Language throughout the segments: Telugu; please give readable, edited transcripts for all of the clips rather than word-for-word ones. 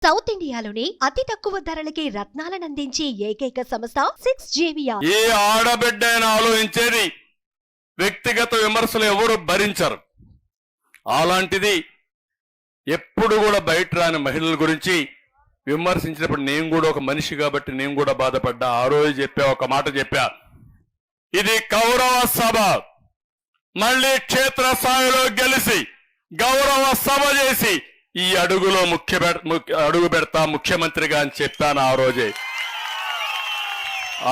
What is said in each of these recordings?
సౌత్ ఇండియాలోని అతి తక్కువ ధరలకి రత్నాలను అందించే ఏకైక సంస్థ 6JVR. ఏ ఆడబిడ్డ అయినా ఆలోచించేది వ్యక్తిగత విమర్శలు ఎవరు భరించరు. అలాంటిది ఎప్పుడు కూడా బయట రాని మహిళల గురించి విమర్శించినప్పుడు నేను కూడా ఒక మనిషి కాబట్టి నేను కూడా బాధపడ్డా. ఆ రోజు ఒక మాట చెప్పా, ఇది గౌరవ సభ, మళ్ళీ క్షేత్రస్థాయిలో గెలిచి గౌరవ సభ చేసి ఈ అడుగులో అడుగు పెడతా ముఖ్యమంత్రిగా అని చెప్పాను ఆ రోజే.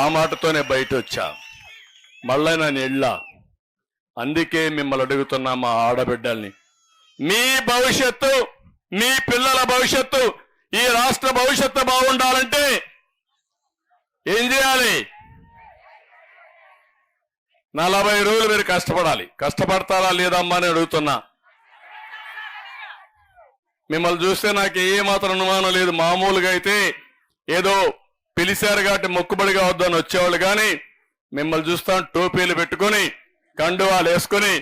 ఆ మాటతోనే బయట వచ్చా. మళ్ళీ నేను వెళ్ళా. అందుకే మిమ్మల్ని అడుగుతున్నా, మా ఆడబిడ్డల్ని, మీ భవిష్యత్తు, మీ పిల్లల భవిష్యత్తు, ఈ రాష్ట్ర భవిష్యత్తు బాగుండాలంటే ఏం చేయాలి? 40 రోజులు మీరు కష్టపడాలి. కష్టపడతారా లేదమ్మా అని అడుగుతున్నా. మిమ్మల్ని చూస్తే నాకు ఏమాత్రం అనుమానం లేదు. మామూలుగా అయితే ఏదో పిలిచారు కాబట్టి మొక్కుబడిగా వద్దని వచ్చేవాళ్ళు, కానీ మిమ్మల్ని చూస్తాం టోపీలు పెట్టుకుని కండువాలు వేసుకుని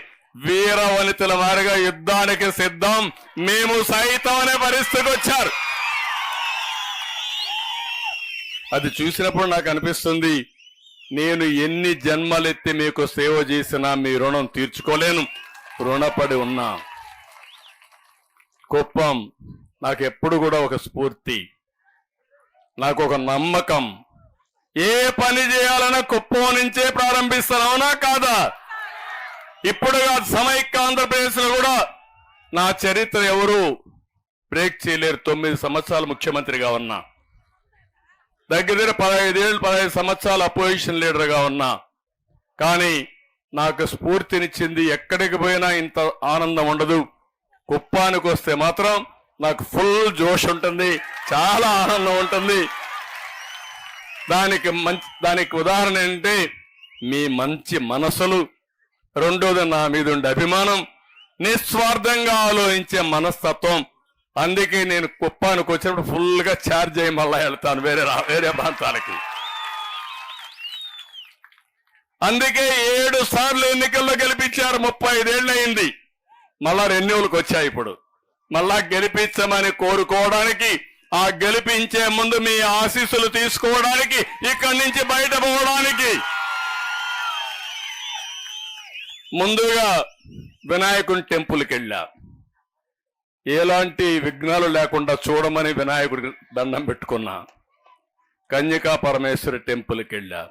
వీర వనితల వారిగా యుద్ధానికి సిద్ధం మేము సైతం అనే పరిస్థితికి వచ్చారు. అది చూసినప్పుడు నాకు అనిపిస్తుంది, నేను ఎన్ని జన్మలెత్తి మీకు సేవ చేసినా మీ రుణం తీర్చుకోలేను, రుణపడి ఉన్నా. కుప్పం నాకు ఎప్పుడు కూడా ఒక స్ఫూర్తి, నాకు ఒక నమ్మకం. ఏ పని చేయాలన్నా కుప్పం నుంచే ప్రారంభిస్తానవునా కాదా? ఇప్పుడు కాదు, సమైక్య ఆంధ్రప్రదేశ్ లో కూడా నా చరిత్ర ఎవరు బ్రేక్ చేయలేరు. 9 సంవత్సరాలు ముఖ్యమంత్రిగా ఉన్నా, దగ్గర 15 సంవత్సరాలు అపోజిషన్ లీడర్గా ఉన్నా. కానీ నాకు స్ఫూర్తినిచ్చింది, ఎక్కడికి పోయినా ఇంత ఆనందం ఉండదు, కుప్పానికి వస్తే మాత్రం నాకు ఫుల్ జోష్ ఉంటుంది, చాలా ఆనందం ఉంటుంది. దానికి ఉదాహరణ ఏంటంటే మీ మంచి మనసులు, రెండోది నా మీద ఉండే అభిమానం, నిస్వార్థంగా ఆలోచించే మనస్తత్వం. అందుకే నేను కుప్పానికి వచ్చినప్పుడు ఫుల్ గా ఛార్జ్ అయ్యి మళ్ళా వెళ్తాను వేరే ప్రాంతాలకి. అందుకే 7 సార్లు ఎన్నికల్లో గెలిపించారు. 35 ఏళ్ళు అయింది. మళ్ళా రెన్యూవల్కి వచ్చాయి. ఇప్పుడు మళ్ళా గెలిపించమని కోరుకోవడానికి, ఆ గెలిపించే ముందు మీ ఆశీస్సులు తీసుకోవడానికి, ఇక్కడి నుంచి బయట పోవడానికి ముందుగా వినాయకుని టెంపుల్కి వెళ్ళా. ఎలాంటి విఘ్నాలు లేకుండా చూడమని వినాయకుడికి దండం పెట్టుకున్నా. కన్యకా పరమేశ్వరి టెంపుల్కి వెళ్ళా.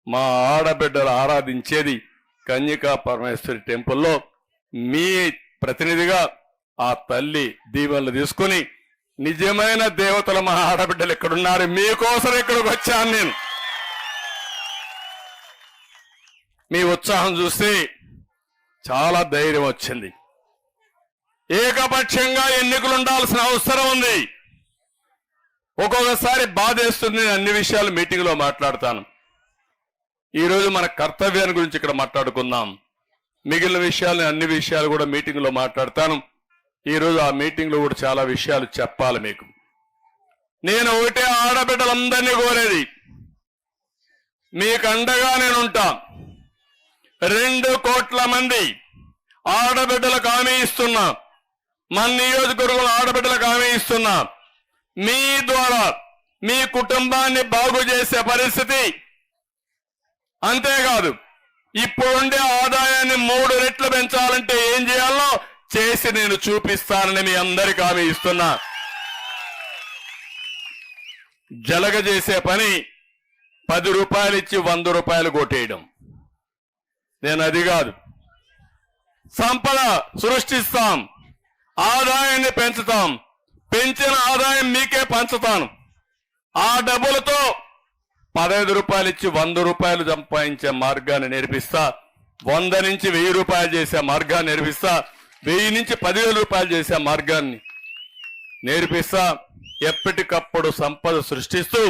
మా ఆడబిడ్డలు ఆరాధించేది కన్యకా పరమేశ్వరి టెంపుల్లో మీ ప్రతినిధిగా ఆ తల్లి దీవెనలు తీసుకుని, నిజమైన దేవతల మా ఆడబిడ్డలు ఎక్కడున్నారు, మీకోసం ఇక్కడికి వచ్చాను నేను. మీ ఉత్సాహం చూస్తే చాలా ధైర్యం వచ్చింది. ఏకపక్షంగా ఎన్నికలు ఉండాల్సిన అవసరం ఉంది. ఒక్కొక్కసారి బాధేస్తుంది. నేను అన్ని విషయాలు మీటింగ్లో మాట్లాడతాను. ఈరోజు మన కర్తవ్యాన్ని గురించి ఇక్కడ మాట్లాడుకుందాం. మిగిలిన విషయాలు, అన్ని విషయాలు కూడా మీటింగ్లో మాట్లాడతాను. ఈరోజు ఆ మీటింగ్లో కూడా చాలా విషయాలు చెప్పాలి మీకు. నేను ఒకటే ఆడబిడ్డలందరినీ కోరేది, మీకు అండగా నేనుంటా. 2 కోట్ల మంది ఆడబిడ్డలకు హామీ ఇస్తున్నా, మన నియోజకవర్గంలో ఆడబిడ్డలకు హామీ ఇస్తున్నా. మీ ద్వారా మీ కుటుంబాన్ని బాగు చేసే పరిస్థితి, అంతేకాదు ఇప్పుడుండే ఆదాయాన్ని 3 రెట్లు పెంచాలంటే ఏం చేయాలో చేసి నేను చూపిస్తానని మీ అందరికీ హామీ ఇస్తున్నా. జలగజేసే పని 10 రూపాయలు ఇచ్చి 100 రూపాయలు కొట్టేయడం. నేను అది కాదు, సంపద సృష్టిస్తాం, ఆదాయాన్ని పెంచుతాం, పెంచిన ఆదాయం మీకే పంచుతాను. ఆ డబ్బులతో 15 రూపాయలు ఇచ్చి 100 రూపాయలు సంపాదించే మార్గాన్ని నేర్పిస్తా. 100 నుంచి 1000 రూపాయలు చేసే మార్గాన్ని నేర్పిస్తా. 1000 నుంచి 10,000 రూపాయలు చేసే మార్గాన్ని నేర్పిస్తా. ఎప్పటికప్పుడు సంపద సృష్టిస్తూ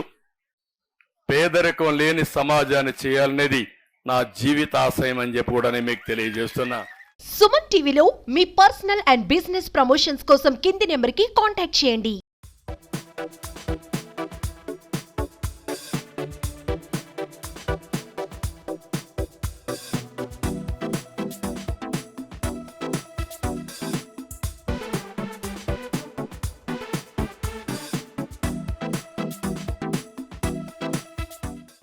పేదరికం లేని సమాజాన్ని చేయాలనేది నా జీవిత ఆశయం అని చెప్పి కూడా మీకు తెలియజేస్తున్నా. సుమన్ టీవీలో మీ పర్సనల్ అండ్ బిజినెస్ ప్రమోషన్స్ కోసం కింది నెంబర్కి కాంటాక్ట్ చేయండి.